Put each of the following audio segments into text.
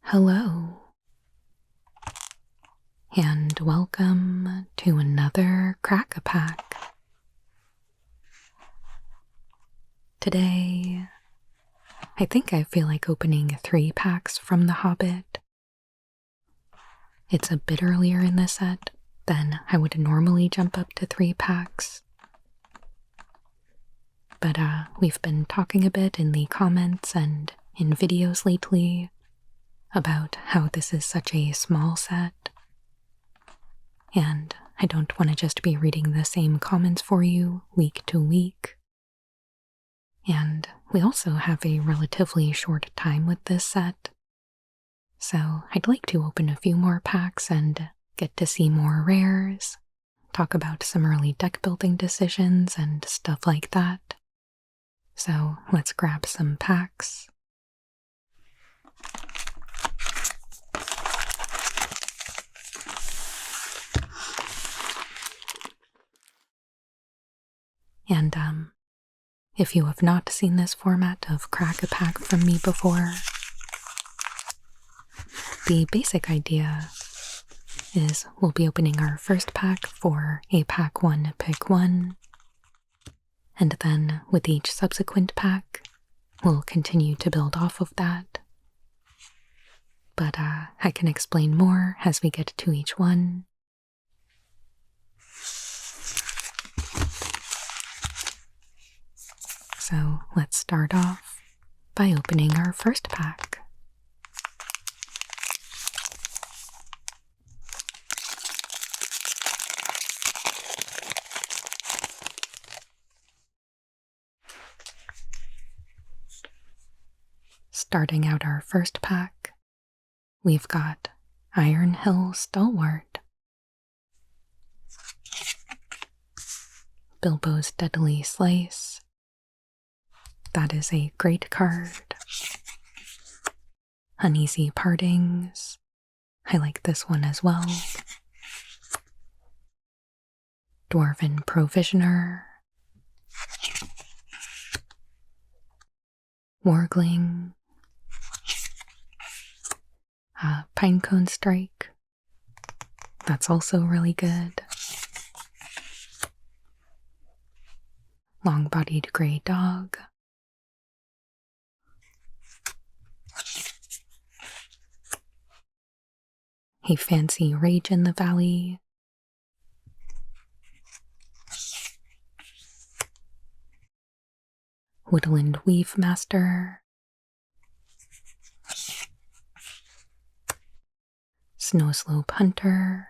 Hello, and welcome to another Crack-a-Pack. Today, I think I feel like opening 3 packs from the Hobbit. It's a bit earlier in the set than I would normally jump up to 3 packs. But we've been talking a bit in the comments and in videos lately about how this is such a small set, and I don't want to just be reading the same comments for you week to week. And we also have a relatively short time with this set, so I'd like to open a few more packs and get to see more rares, talk about some early deck building decisions and stuff like that. So let's grab some packs. And if you have not seen this format of Crack-a-Pack from me before, the basic idea is we'll be opening our first pack for a pack 1 pick 1, and then with each subsequent pack, we'll continue to build off of that. But I can explain more as we get to each one. So let's start off by opening our first pack. Starting out our first pack, we've got Iron Hill Stalwart, Bilbo's Deadly Slice. That is a great card. Uneasy Partings. I like this one as well. Dwarven Provisioner. Wargling. Pinecone Strike. That's also really good. Long-Bodied Grey Dog. A Fancy Rage in the Valley. Woodland Weave Master. Snowslope Hunter.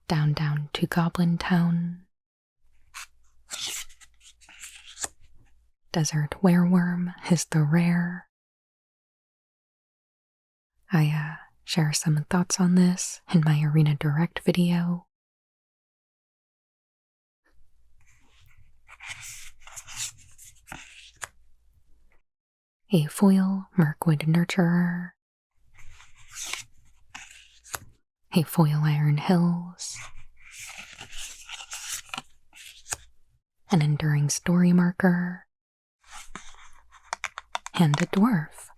Down to Goblin Town. Desert Wereworm is the rare. I share some thoughts on this in my Arena Direct video. A foil Mirkwood Nurturer. A foil Iron Hills. An Enduring Story Marker. And a Dwarf.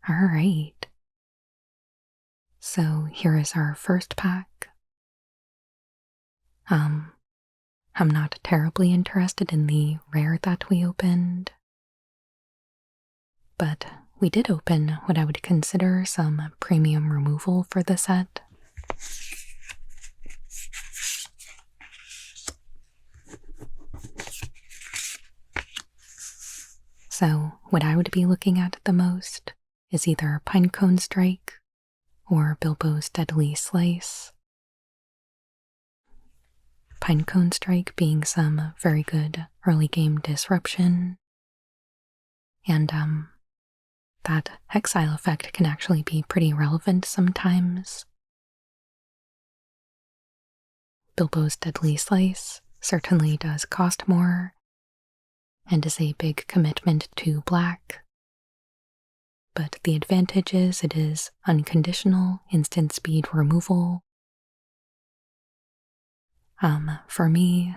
Alright. So here is our first pack. I'm not terribly interested in the rare that we opened, but we did open what I would consider some premium removal for the set. So what I would be looking at the most is either Pinecone Strike or Bilbo's Deadly Slice. Pinecone Strike being some very good early game disruption, and that exile effect can actually be pretty relevant sometimes. Bilbo's Deadly Slice certainly does cost more, and is a big commitment to black, but the advantage is it is unconditional instant speed removal. For me,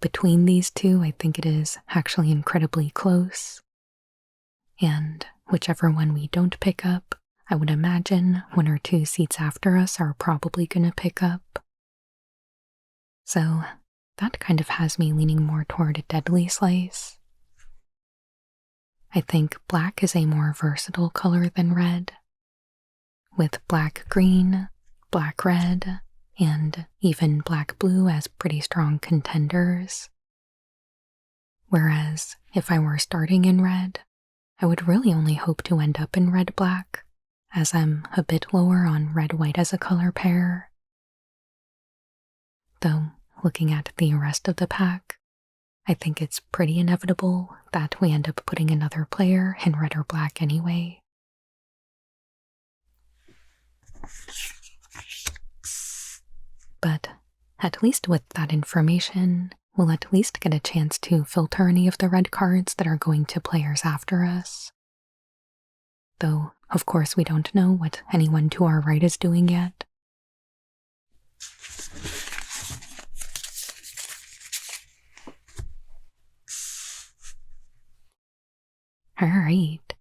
between these two, I think it is actually incredibly close. And whichever one we don't pick up, I would imagine 1 or 2 seats after us are probably going to pick up. So that kind of has me leaning more toward a Deadly Slice. I think black is a more versatile color than red, with black-green, black-red, and even black-blue as pretty strong contenders. Whereas if I were starting in red, I would really only hope to end up in red-black, as I'm a bit lower on red-white as a color pair. Though, looking at the rest of the pack, I think it's pretty inevitable that we end up putting another player in red or black anyway. But at least with that information, we'll at least get a chance to filter any of the red cards that are going to players after us. Though, of course, we don't know what anyone to our right is doing yet. Alright,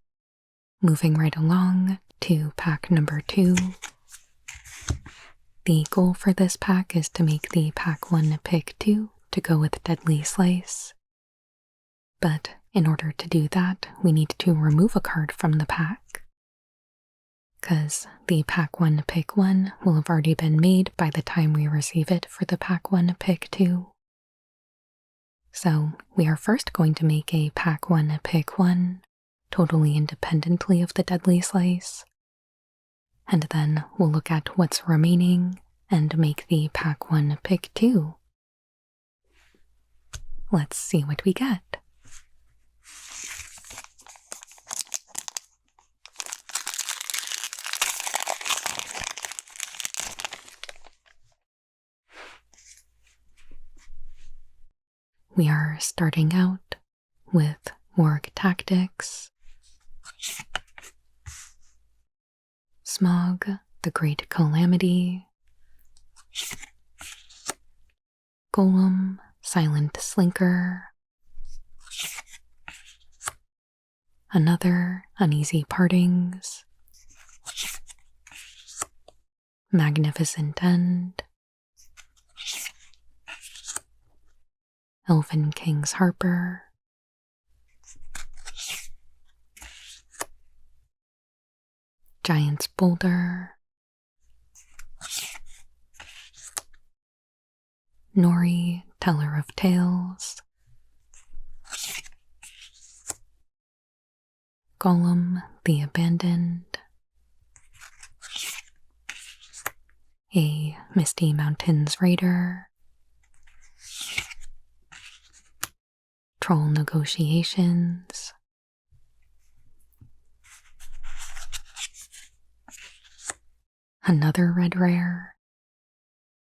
moving right along to pack number 2. The goal for this pack is to make the pack 1 pick 2 to go with Deadly Slice. But in order to do that, we need to remove a card from the pack. Because the pack 1 pick 1 will have already been made by the time we receive it for the pack 1 pick 2. So we are first going to make a pack 1 pick 1 totally independently of the Deadly Slice. And then we'll look at what's remaining and make the pack 1 pick 2. Let's see what we get. We are starting out with Warg Tactics, Smog, the Great Calamity, Golem, Silent Slinker, another Uneasy Partings, Magnificent End, Elven King's Harper, Giant's Boulder, Nori, Teller of Tales, Golem, the Abandoned, a Misty Mountains Raider, Troll Negotiations, another red rare,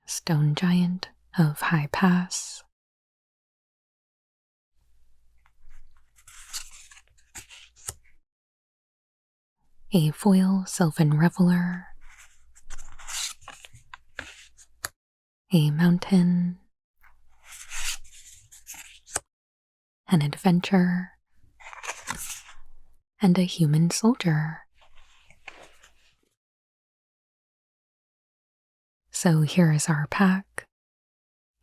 Stone Giant of High Pass, a foil Sylvan Reveler, a mountain, an adventure, and a human soldier. So here is our pack,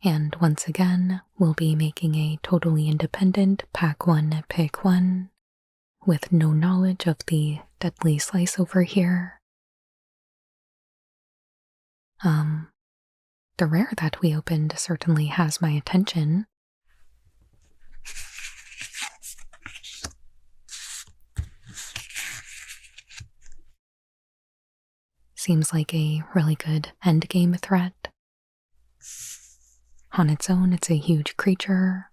and once again, we'll be making a totally independent pack 1 pick 1 with no knowledge of the Deadly Slice over here. The rare that we opened certainly has my attention. Seems like a really good endgame threat. On its own, it's a huge creature,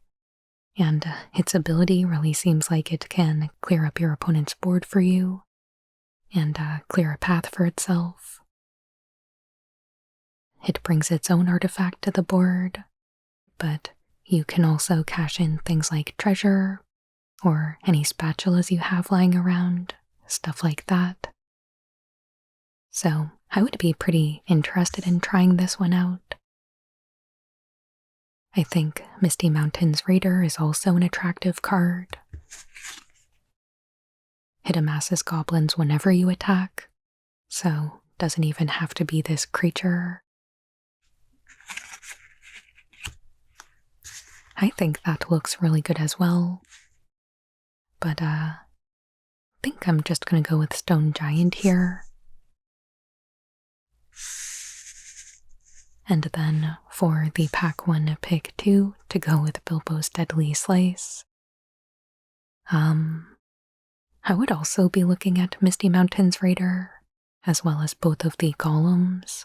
and its ability really seems like it can clear up your opponent's board for you and clear a path for itself. It brings its own artifact to the board, but you can also cash in things like treasure or any spatulas you have lying around stuff like that. So I would be pretty interested in trying this one out. I think Misty Mountains Raider is also an attractive card. It amasses goblins whenever you attack, so doesn't even have to be this creature. I think that looks really good as well. But I think I'm just gonna go with Stone Giant here. And then for the pack 1 pick 2 to go with Bilbo's Deadly Slice. I would also be looking at Misty Mountains Raider, as well as both of the golems.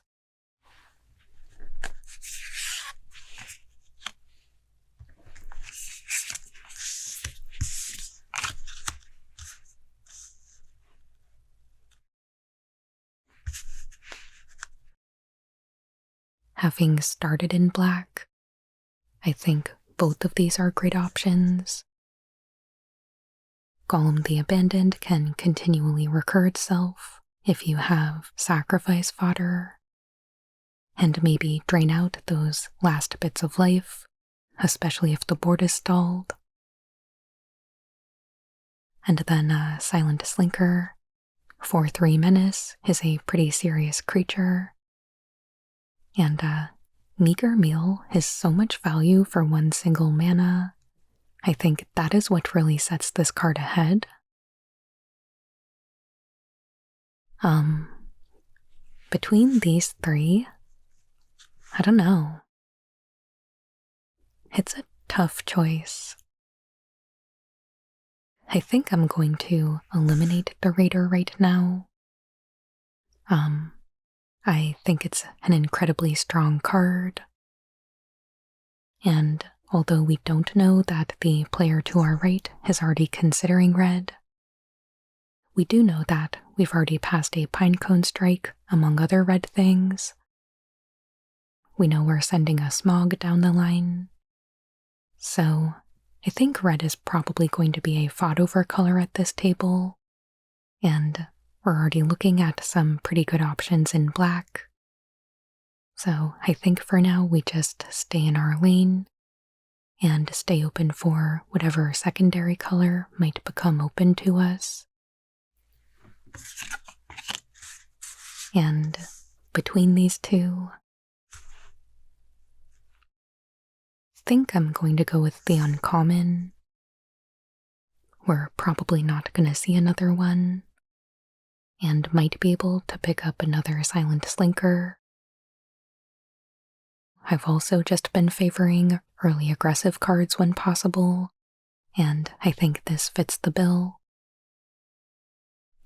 Having started in black, I think both of these are great options. Golem the Abandoned can continually recur itself if you have sacrifice fodder, and maybe drain out those last bits of life, especially if the board is stalled. And then Silent Slinker, 4/3 Menace, is a pretty serious creature. And Meager Meal is so much value for one single mana. I think that is what really sets this card ahead. Between these three, I don't know. It's a tough choice. I think I'm going to eliminate the Raider right now. I think it's an incredibly strong card. And although we don't know that the player to our right is already considering red, we do know that we've already passed a Pinecone Strike among other red things. We know we're sending a Smog down the line. So I think red is probably going to be a fought-over color at this table, and we're already looking at some pretty good options in black. So I think for now we just stay in our lane and stay open for whatever secondary color might become open to us. And between these two, I think I'm going to go with the uncommon. We're probably not going to see another one, and might be able to pick up another Silent Slinker. I've also just been favoring early aggressive cards when possible, and I think this fits the bill.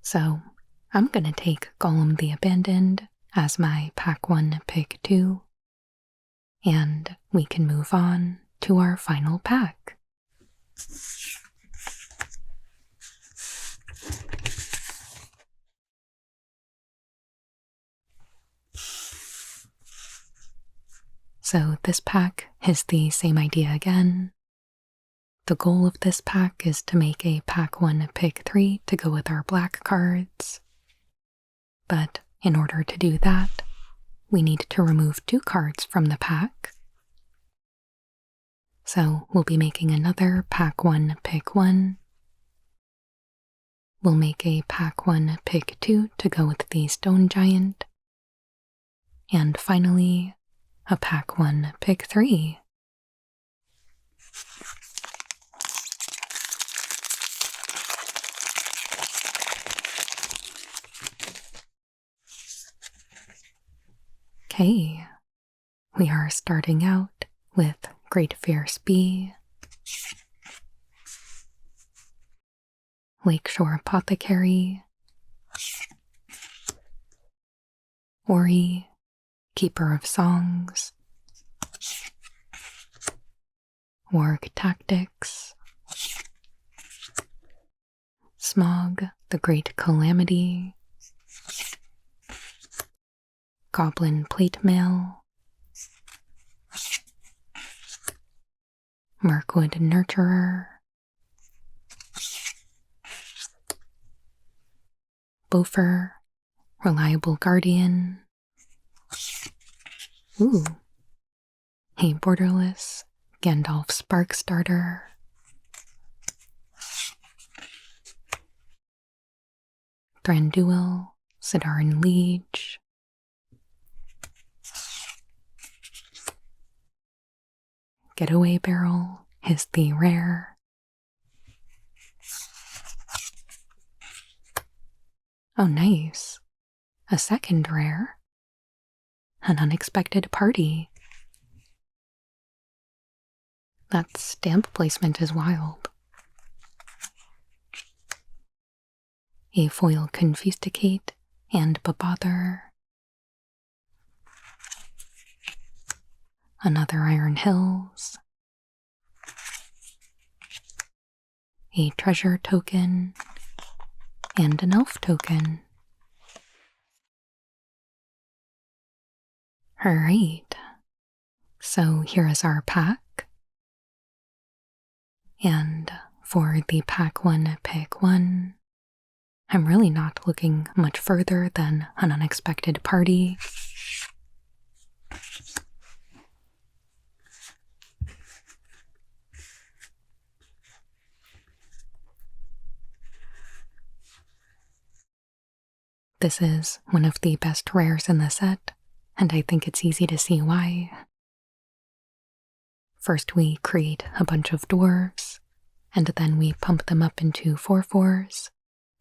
So I'm gonna take Golem the Abandoned as my pack 1 pick 2, and we can move on to our final pack. So this pack is the same idea again. The goal of this pack is to make a pack 1 pick 3 to go with our black cards. But in order to do that, we need to remove 2 cards from the pack. So we'll be making another pack 1 pick 1. We'll make a pack 1 pick 2 to go with the Stone Giant. And finally, a pack 1 pick 3. Okay, we are starting out with Great Fierce Bee, Lakeshore Apothecary, Ori, Keeper of Songs, Warg Tactics, Smog, the Great Calamity, Goblin Plate Mail, Mirkwood Nurturer, Bofer, Reliable Guardian. Ooh, a borderless Gandalf Sparkstarter. Thranduil, Sidaran Liege. Getaway Barrel is the rare. Oh, nice. A second rare. An unexpected party. That stamp placement is wild. A foil Confusticate and Babother. Another Iron Hills. A treasure token and an elf token. Alright, so here is our pack. And for the pack 1, pick 1, I'm really not looking much further than an unexpected party. This is one of the best rares in the set, and I think it's easy to see why. First we create a bunch of dwarves, and then we pump them up into 4/4s,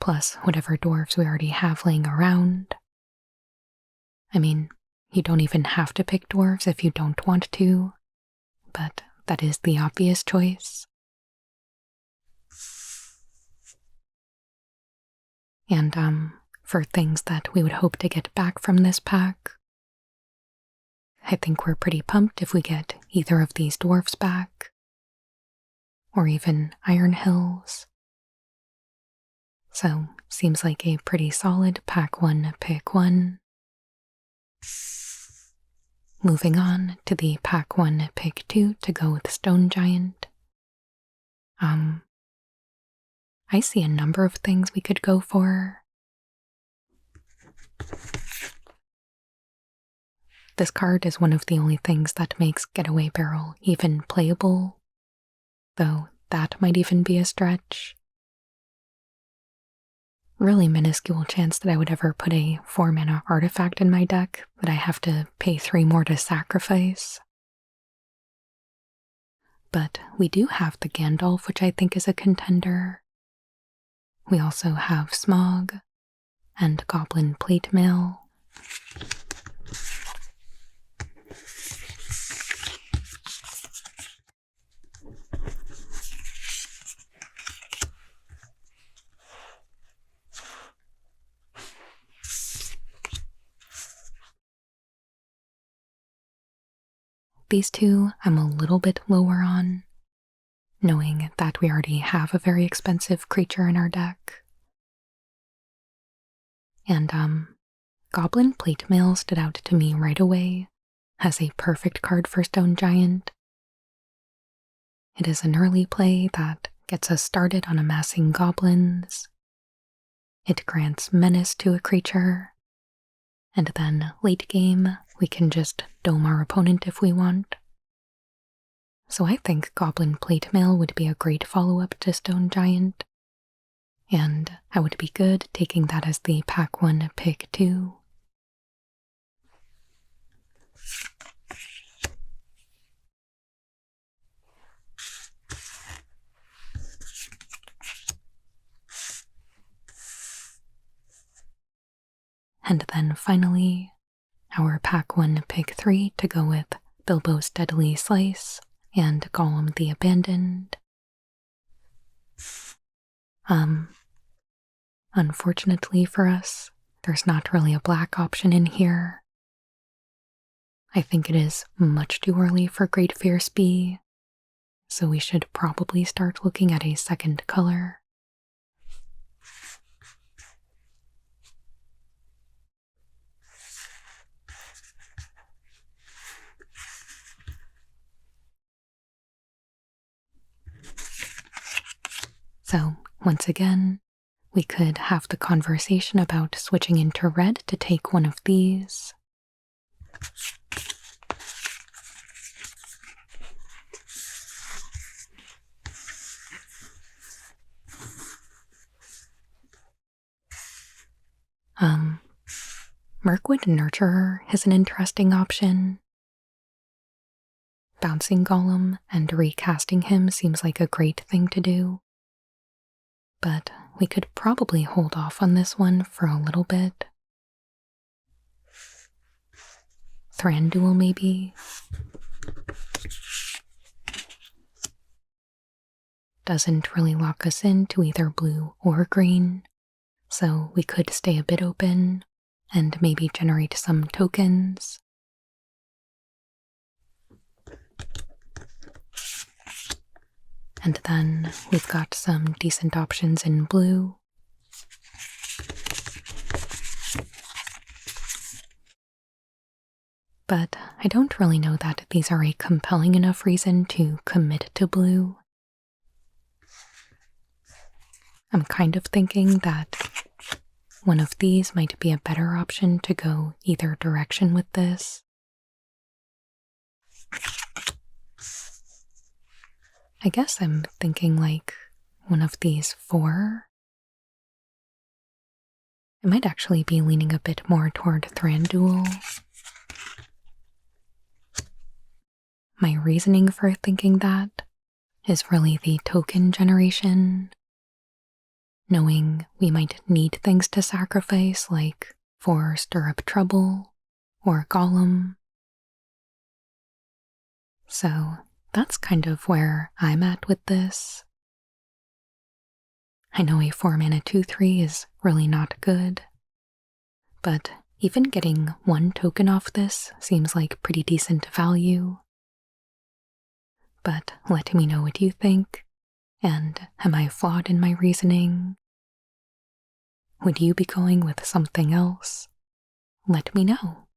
plus whatever dwarves we already have laying around. I mean, you don't even have to pick dwarves if you don't want to, but that is the obvious choice. And for things that we would hope to get back from this pack, I think we're pretty pumped if we get either of these dwarves back, or even Iron Hills. So, seems like a pretty solid pack 1, pick 1. Moving on to the pack 1, pick 2 to go with Stone Giant. I see a number of things we could go for. This card is one of the only things that makes Getaway Barrel even playable, though that might even be a stretch. Really minuscule chance that I would ever put a 4-mana artifact in my deck that I have to pay 3 more to sacrifice. But we do have the Gandalf, which I think is a contender. We also have Smog and Goblin Plate Mail. These two I'm a little bit lower on, knowing that we already have a very expensive creature in our deck. And Goblin Plate Mail stood out to me right away as a perfect card for Stone Giant. It is an early play that gets us started on amassing goblins. It grants menace to a creature, and then late game we can just dome our opponent if we want. So I think Goblin Plate Mail would be a great follow-up to Stone Giant, and I would be good taking that as the pack 1, pick 2. And then finally, our pack 1, pick 3 to go with Bilbo's Deadly Slice and Gollum the Abandoned. Unfortunately for us, there's not really a black option in here. I think it is much too early for Great Fierce B, so we should probably start looking at a second color. So, once again, we could have the conversation about switching into red to take one of these. Mirkwood Nurturer is an interesting option. Bouncing Golem and recasting him seems like a great thing to do. But we could probably hold off on this one for a little bit. Thranduil maybe. Doesn't really lock us into either blue or green, so we could stay a bit open and maybe generate some tokens. And then we've got some decent options in blue. But I don't really know that these are a compelling enough reason to commit to blue. I'm kind of thinking that one of these might be a better option to go either direction with this. I guess I'm thinking like one of these 4. I might actually be leaning a bit more toward Thranduil. My reasoning for thinking that is really the token generation. Knowing we might need things to sacrifice like for Stir Up Trouble or Golem. So that's kind of where I'm at with this. I know a 4-mana 2/3 is really not good, but even getting 1 token off this seems like pretty decent value. But let me know what you think, and am I flawed in my reasoning? Would you be going with something else? Let me know.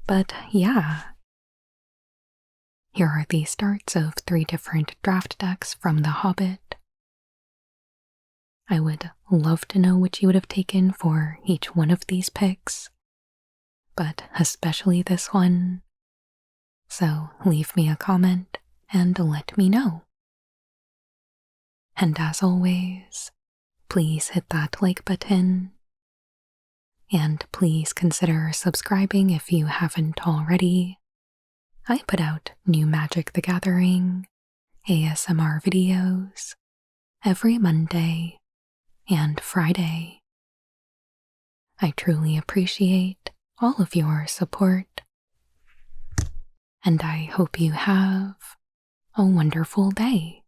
But yeah, here are the starts of 3 different draft decks from the Hobbit. I would love to know what you would have taken for each one of these picks, but especially this one. So leave me a comment and let me know. And as always, please hit that like button. And please consider subscribing if you haven't already. I put out new Magic the Gathering ASMR videos every Monday and Friday. I truly appreciate all of your support, and I hope you have a wonderful day.